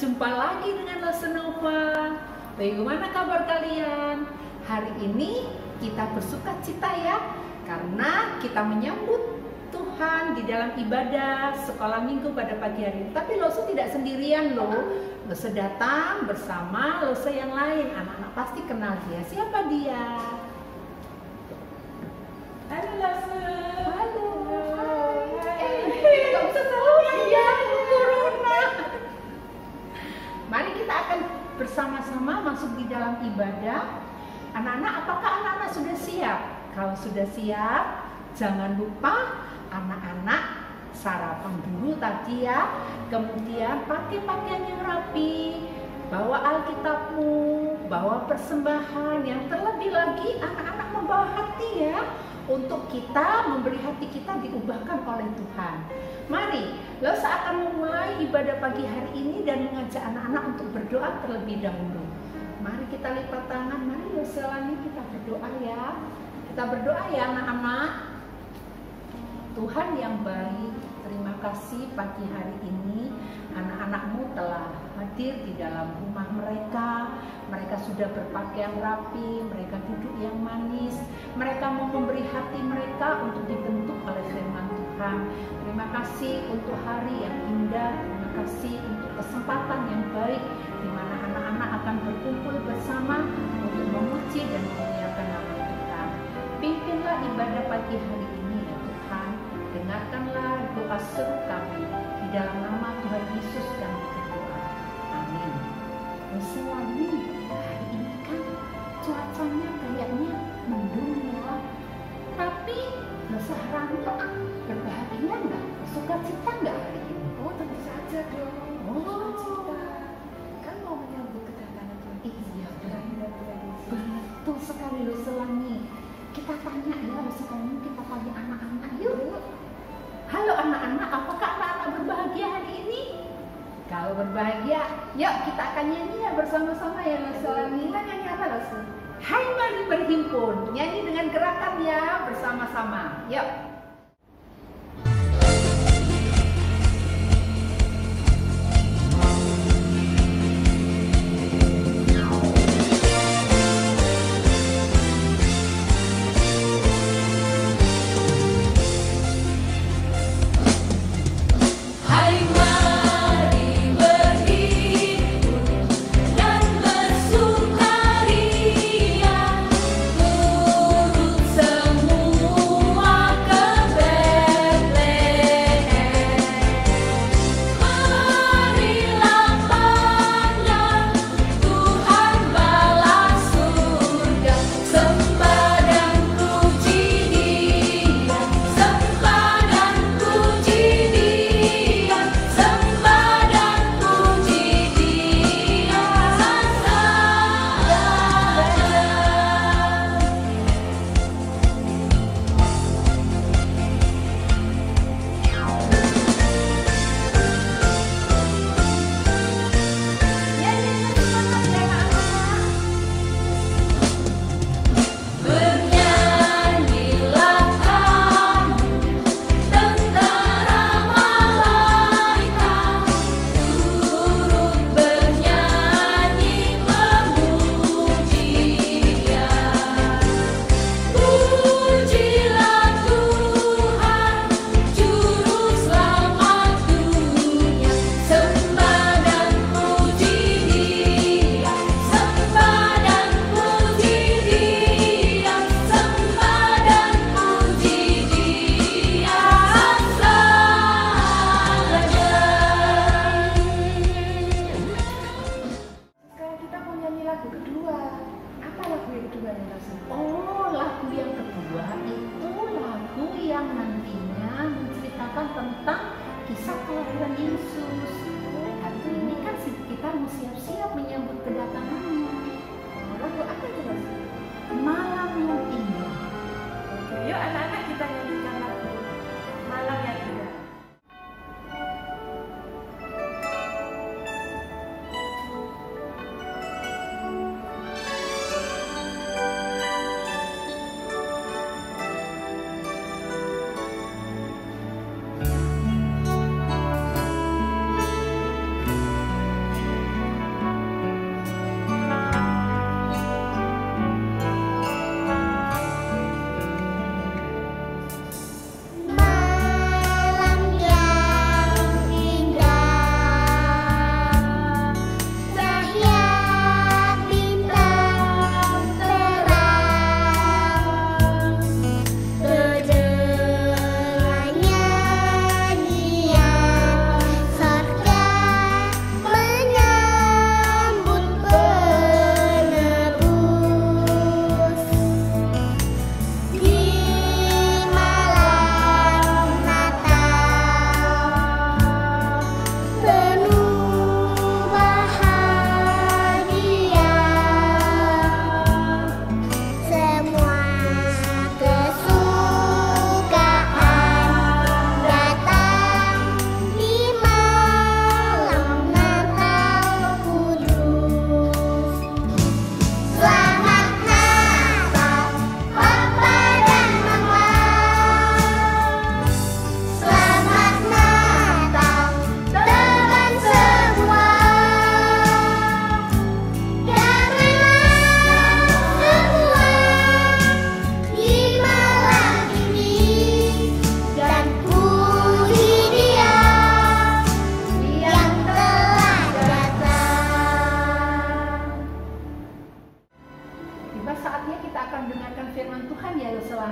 Jumpa lagi dengan Losenova. Bagaimana kabar kalian? Hari ini kita bersuka cita ya, karena kita menyambut Tuhan di dalam ibadah sekolah minggu pada pagi hari. Tapi Lose tidak sendirian loh. Lose datang bersama Lose yang lain. Anak-anak pasti kenal dia. Siapa dia? Halo Lose. Halo. Gak bisa salah ya, corona. Mari kita akan bersama-sama masuk di dalam ibadah. Anak-anak, apakah anak-anak sudah siap? Kalau sudah siap, jangan lupa anak-anak sarapan dulu tadi ya. Kemudian pakai pakaian yang rapi, bawa Alkitabmu, bawa persembahan. Yang terlebih lagi anak-anak membawa hati ya, untuk kita memberi hati kita diubahkan oleh Tuhan. Mari, Lose akan memulai ibadah pagi hari ini dan mengajak anak-anak untuk berdoa terlebih dahulu. Mari kita lipat tangan, mari Lose Lani kita berdoa ya. Kita berdoa ya anak-anak. Tuhan yang baik, terima kasih pagi hari ini anak-anakmu telah hadir di dalam rumah mereka. Mereka sudah berpakaian rapi, mereka duduk yang manis. Mereka mau memberi hati mereka untuk dibentuk oleh firman Tuhan. Terima kasih untuk hari yang indah, terima kasih untuk kesempatan yang baik di mana anak-anak akan berkumpul bersama untuk memuji dan memuliakan nama Tuhan. Pimpinlah ibadah pagi hari ini ya Tuhan. Dengarkanlah doa seru kami di dalam nama Tuhan Yesus kami berdoa. Amin. Selama hari ini kan cuacanya kayaknya mendung ya. Tapi Rani berbahagia nggak? Suka cita nggak hari ini? Oh, tentu saja dong. Oh, Cita. Kan mau menyambut kedatangan Tuhan. Iya, Betul. betul sekali loh Selani. Kita tanya ya, sekarang kita tanya anak-anak yuk. Halo anak-anak, apakah anak-anak berbahagia hari ini? Kalau berbahagia, yuk kita akan nyanyi ya bersama-sama ya Selani. Kita nyanyi apa Lose? Hai mari berhimpun, nyanyi dengan gerakan ya bersama-sama. Yuk. Oh, lagu yang kedua itu lagu yang nantinya menceritakan tentang kisah kelahiran Yesus. Hari ini kan kita mau siap-siap menyambut kedatangannya. Lagu apa itu Lose? Malam yang indah. Oke, yuk anak-anak kita nyanyikan lagu Malam yang Indah.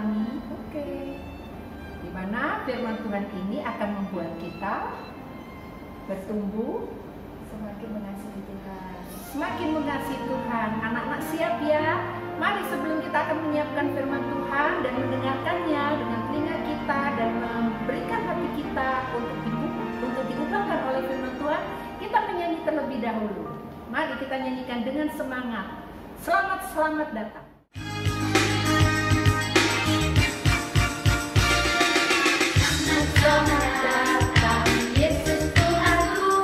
kami? Oke. Di mana firman Tuhan ini akan membuat kita bertumbuh, Semakin mengasihi Tuhan. semakin mengasihi Tuhan. Anak-anak siap ya? Mari sebelum kita akan menyiapkan firman Tuhan dan mendengarkannya dengan telinga kita dan memberikan hati kita untuk diubahkan oleh firman Tuhan, kita menyanyi terlebih dahulu. Mari kita nyanyikan dengan semangat. Selamat datang. Selamat datang Yesus Tuhanku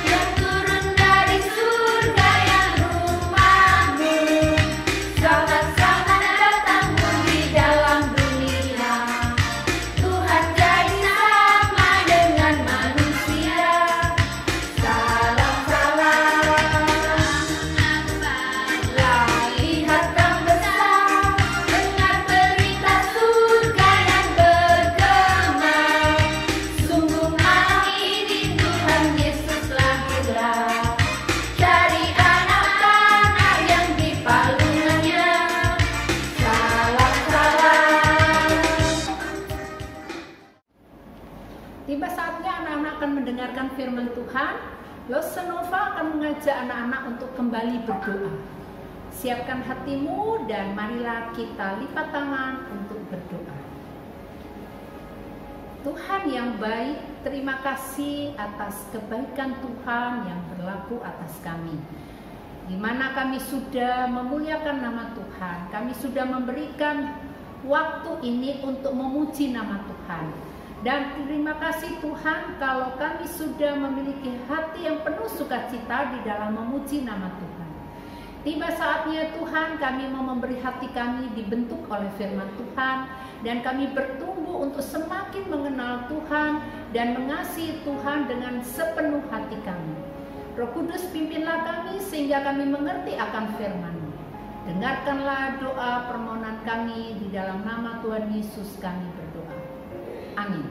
yang turun dari surga yang rumahmu. Selamat datangmu di dalam dunia. Tuhan jadi sama dengan manusia. Salam lihat yang besar, dengar berita surga yang bergema. Sungguh malam ini Tuhan Yesus lahirlah dari anak-anak yang dipalungannya. Salam. Tiba saatnya anak-anak akan mendengarkan firman Tuhan. Losenova akan mengajak anak-anak untuk kembali berdoa. Siapkan hatimu dan marilah kita lipat tangan untuk berdoa. Tuhan yang baik, terima kasih atas kebaikan Tuhan yang berlaku atas kami. Di mana kami sudah memuliakan nama Tuhan, kami sudah memberikan waktu ini untuk memuji nama Tuhan. Dan terima kasih Tuhan kalau kami sudah memiliki hati yang penuh sukacita di dalam memuji nama Tuhan. Tiba saatnya Tuhan, kami mau memberi hati kami dibentuk oleh firman Tuhan, dan kami bertumbuh untuk semakin mengenal Tuhan dan mengasihi Tuhan dengan sepenuh hati kami. Roh Kudus, pimpinlah kami sehingga kami mengerti akan firman-Mu. Dengarkanlah doa permohonan kami, di dalam nama Tuhan Yesus kami berdoa. Amin.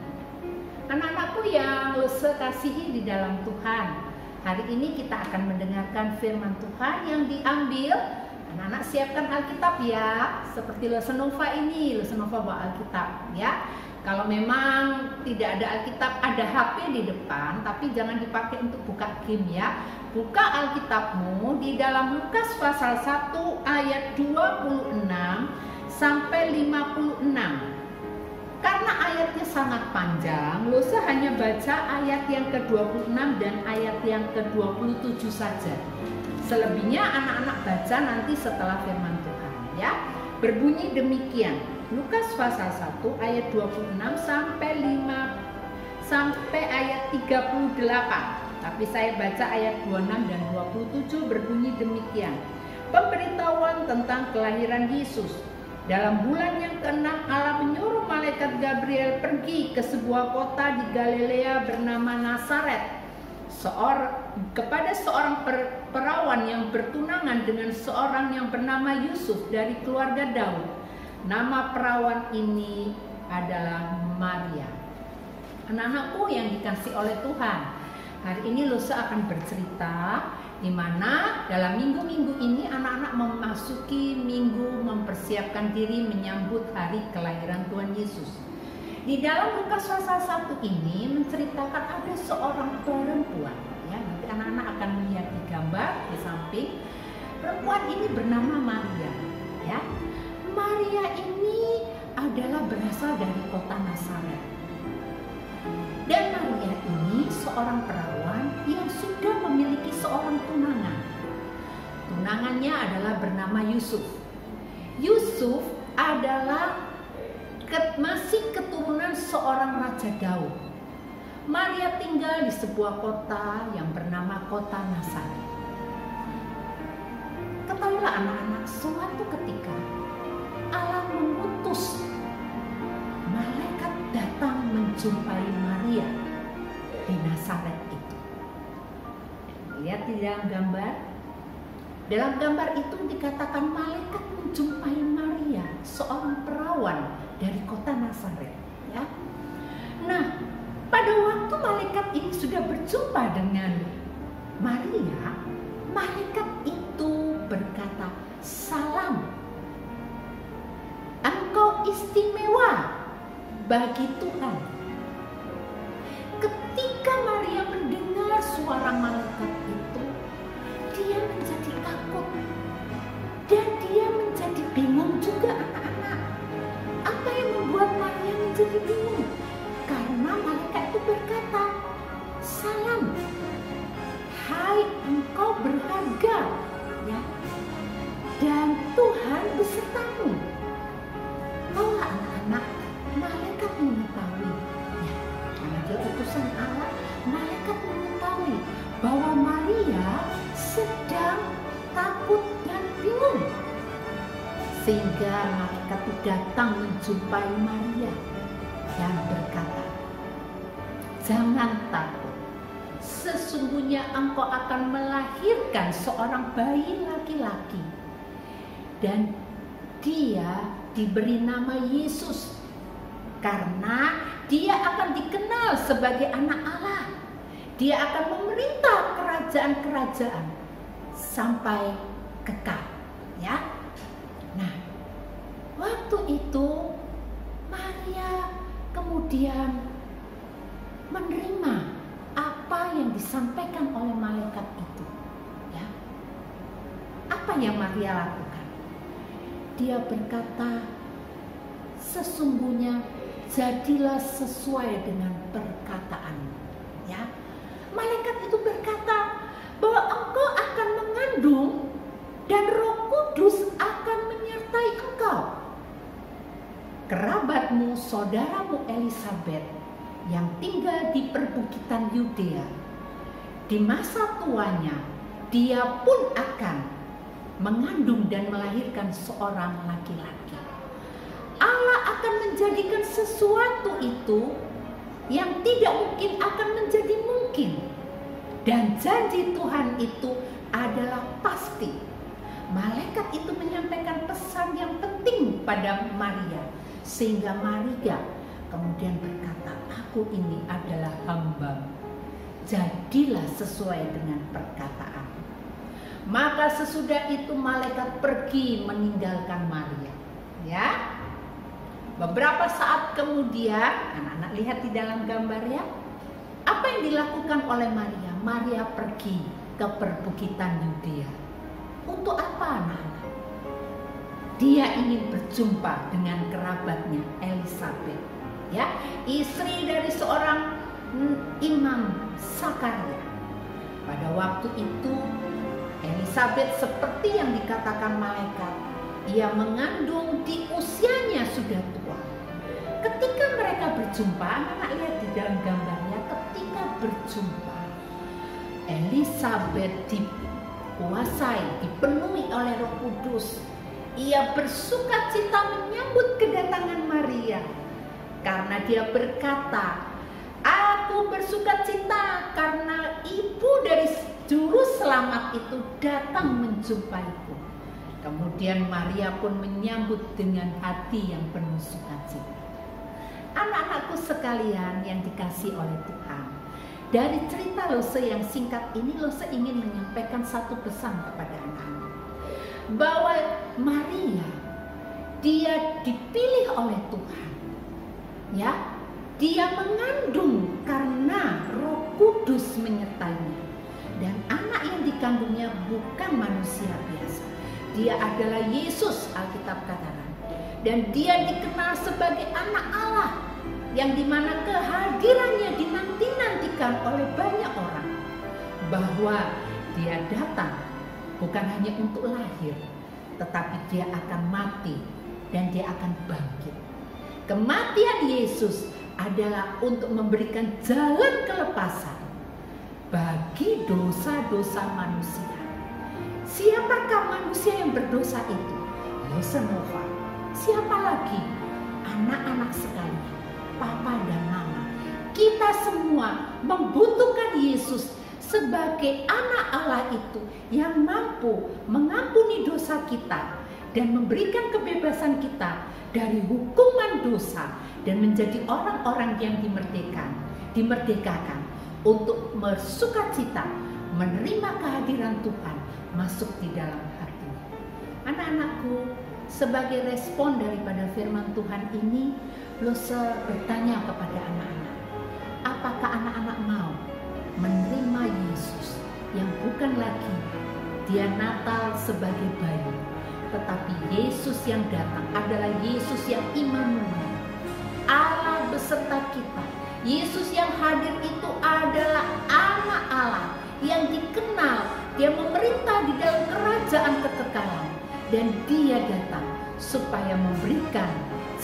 Anak-anakku yang Lose kasihi di dalam Tuhan, hari ini kita akan mendengarkan firman Tuhan yang diambil. Anak-anak siapkan Alkitab ya, seperti Losenova ini, Losenova bawa Alkitab ya. Kalau memang tidak ada Alkitab, ada HP di depan, tapi jangan dipakai untuk buka game ya. Buka Alkitabmu di dalam Lukas pasal 1 ayat 26 sampai 56. Karena ayatnya sangat panjang, Lose hanya baca ayat yang ke-26 dan ayat yang ke-27 saja. Selebihnya anak-anak baca nanti setelah firman Tuhan ya. Berbunyi demikian. Lukas pasal 1 ayat 26 sampai ayat 38. Tapi saya baca ayat 26 dan 27 berbunyi demikian. Pemberitahuan tentang kelahiran Yesus. Dalam bulan yang ke-6 Allah menyuruh malaikat Gabriel pergi ke sebuah kota di Galilea bernama Nazaret kepada seorang perawan yang bertunangan dengan seorang yang bernama Yusuf dari keluarga Daud. Nama perawan ini adalah Maria. Anak-anakku yang dikasihi oleh Tuhan, hari ini Lose akan bercerita di mana dalam minggu-minggu ini anak-anak memasuki minggu mempersiapkan diri menyambut hari kelahiran Tuhan Yesus. Di dalam Lukas pasal 1 ini menceritakan ada seorang perempuan ya, nanti anak-anak akan melihat di gambar di samping. Perempuan ini bernama Maria ya. Maria ini adalah berasal dari kota Nazaret. Dan Maria ini seorang perawan yang sudah memiliki seorang tunangan. Tunangannya adalah bernama Yusuf. Yusuf adalah masih keturunan seorang Raja Daud. Maria tinggal di sebuah kota yang bernama kota Nazaret. Ketahuilah anak-anak, suatu ketika Allah mengutus malaikat datang menjumpai Maria di Nazaret itu. Lihat di dalam gambar. Dalam gambar itu dikatakan malaikat menjumpai Maria, seorang perawan dari kota Nazaret. Ya. Nah, pada waktu malaikat ini sudah berjumpa dengan Maria, malaikat itu berkata, "Salam, engkau istimewa bagi Tuhan. Ketika Maria mendengar suara malaikat itu, dia menjadi takut dan dia menjadi bingung juga anak-anak. Apa yang membuat Maria menjadi bingung? Karena malaikat itu berkata, "Salam, hai engkau berharga, ya, dan Tuhan besertamu." Bahwa anak-anak, malaikat mengetahui, ya, karena dia utusan Allah, malaikat mengetahui bahwa Maria sedang takut dan bingung. Sehingga malaikat itu datang menjumpai Maria dan berkata, "Jangan takut, sesungguhnya engkau akan melahirkan seorang bayi laki-laki, dan dia diberi nama Yesus, karena dia akan dikenal sebagai anak Allah. Dia akan memerintah kerajaan-kerajaan sampai kekal." Ya. Nah, waktu itu Maria kemudian menerima apa yang disampaikan oleh malaikat itu. Ya. Apa yang Maria lakukan? Dia berkata, "Sesungguhnya jadilah sesuai dengan perkataanmu." Ya. Malaikat itu berkata bahwa engkau akan mengandung dan Roh Kudus akan menyertai engkau. Kerabatmu, saudaramu Elisabet yang tinggal di perbukitan Yudea, di masa tuanya dia pun akan mengandung dan melahirkan seorang laki-laki. Allah akan menjadikan sesuatu itu yang tidak mungkin akan menjadi mungkin. Dan janji Tuhan itu adalah pasti. Malaikat itu menyampaikan pesan yang penting pada Maria, sehingga Maria kemudian berkata, "Aku ini adalah hamba, jadilah sesuai dengan perkataan." Maka sesudah itu malaikat pergi meninggalkan Maria. Ya, beberapa saat kemudian, anak-anak lihat di dalam gambar ya, apa yang dilakukan oleh Maria? Maria pergi ke perbukitan Yudea. Untuk apa, anak-anak? Dia ingin berjumpa dengan kerabatnya Elisabet, ya, istri dari seorang imam Sakaria. Pada waktu itu Elisabet seperti yang dikatakan malaikat, ia mengandung di usianya sudah tua. Ketika mereka berjumpa, anak-anak lihat di dalam gambarnya, ketika berjumpa, Elisabet dikuasai, dipenuhi oleh Roh Kudus. Ia bersukacita menyambut kedatangan Maria, karena dia berkata, "Aku bersukacita karena ibu dari juru selamat itu datang menjumpaiku." Kemudian Maria pun menyambut dengan hati yang penuh sukacita. Anak-anakku sekalian yang dikasihi oleh Tuhan, dari cerita Lose yang singkat ini, Lose ingin menyampaikan satu pesan kepada anak-anak, bahwa Maria, dia dipilih oleh Tuhan, ya, dia mengandung karena Roh Kudus menyertainya, dan anak yang dikandungnya bukan manusia biasa, dia adalah Yesus, Alkitab katakan, dan dia dikenal sebagai anak Allah, yang dimana kehadirannya dinanti-nantikan oleh banyak orang, bahwa dia datang bukan hanya untuk lahir, tetapi dia akan mati dan dia akan bangkit. Kematian Yesus adalah untuk memberikan jalan kelepasan bagi dosa-dosa manusia. Siapakah manusia yang berdosa itu? Lose Nova. Siapa lagi? Anak-anak sekalian, papa dan mama. Kita semua membutuhkan Yesus sebagai anak Allah itu yang mampu mengampuni dosa kita dan memberikan kebebasan kita dari hukuman dosa dan menjadi orang-orang yang dimerdekakan untuk bersukacita menerima kehadiran Tuhan masuk di dalam hatinya. Anak-anakku, sebagai respon daripada firman Tuhan ini, Lose bertanya kepada anak-anak, apakah anak-anak mau menerima Yesus yang bukan lagi dia Natal sebagai bayi, tetapi Yesus yang datang adalah Yesus yang Immanuel, Allah beserta kita. Yesus yang hadir itu adalah anak Allah yang dikenal, dia memerintah di dalam kerajaan kekekalan, dan dia datang supaya memberikan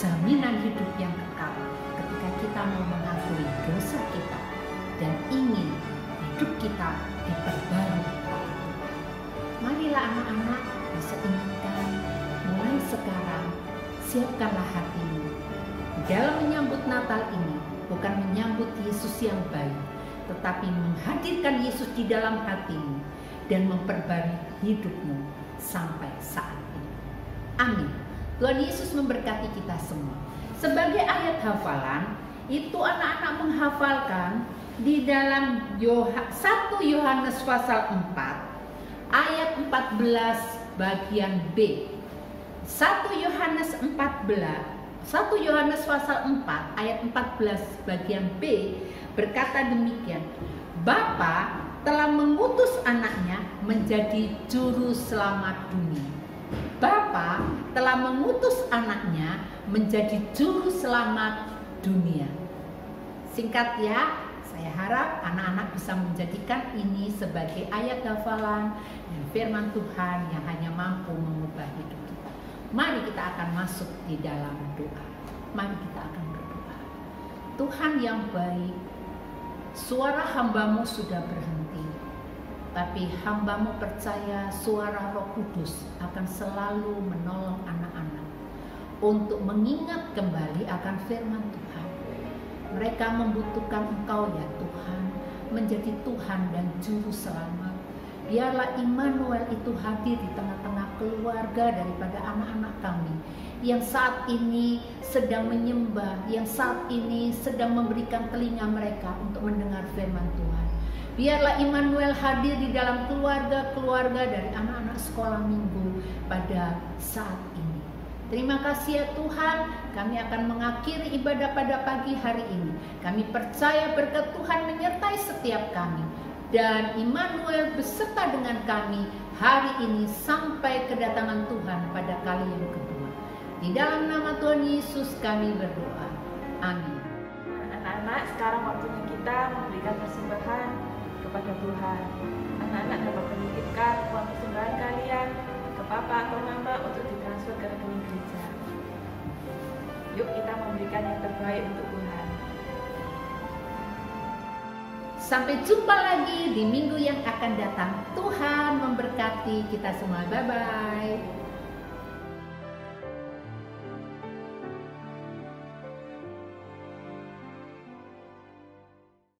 jaminan hidup yang kekal ketika kita mau mengakui dosa kita dan ingin hidup kita diperbarui. Marilah anak-anak bisa ingatkan mulai sekarang, siapkanlah hatimu dalam menyambut Natal ini, bukan menyambut Yesus yang baik, tetapi menghadirkan Yesus di dalam hatimu dan memperbarui hidupmu sampai saat ini. Amin. Tuhan Yesus memberkati kita semua. Sebagai ayat hafalan, itu anak-anak menghafalkan di dalam 1 Yohanes pasal 4 ayat 14 bagian B. 1 Yohanes pasal 4 ayat 14 bagian B berkata demikian, Bapa telah mengutus anaknya menjadi juru selamat dunia. Bapa telah mengutus anaknya menjadi juru selamat dunia. Singkat ya, saya harap anak-anak bisa menjadikan ini sebagai ayat hafalan dan firman Tuhan yang hanya mampu mengubah hidup kita. Mari kita akan masuk di dalam doa. Mari kita akan berdoa. Tuhan yang baik, suara hamba-Mu sudah berhenti. Tapi hamba-Mu percaya suara Roh Kudus akan selalu menolong anak-anak untuk mengingat kembali akan firman Tuhan. Mereka membutuhkan Engkau ya Tuhan, menjadi Tuhan dan Juru Selamat. Biarlah Immanuel itu hadir di tengah-tengah keluarga daripada anak-anak kami yang saat ini sedang menyembah, yang saat ini sedang memberikan telinga mereka untuk mendengar firman Tuhan. Biarlah Immanuel hadir di dalam keluarga-keluarga dari anak-anak sekolah minggu pada saat ini. Terima kasih ya Tuhan, kami akan mengakhiri ibadah pada pagi hari ini. Kami percaya berkat Tuhan menyertai setiap kami. Dan Immanuel beserta dengan kami hari ini sampai kedatangan Tuhan pada kali yang kedua. Di dalam nama Tuhan Yesus kami berdoa. Amin. Anak-anak, sekarang waktunya kita memberikan persembahan kepada Tuhan. Anak-anak dapat menitipkan uang persembahan kalian ke Papa atau Mama untuk ditransfer ke rekening gereja. Yuk kita memberikan yang terbaik untuk Tuhan. Sampai jumpa lagi di minggu yang akan datang. Tuhan memberkati kita semua. Bye-bye.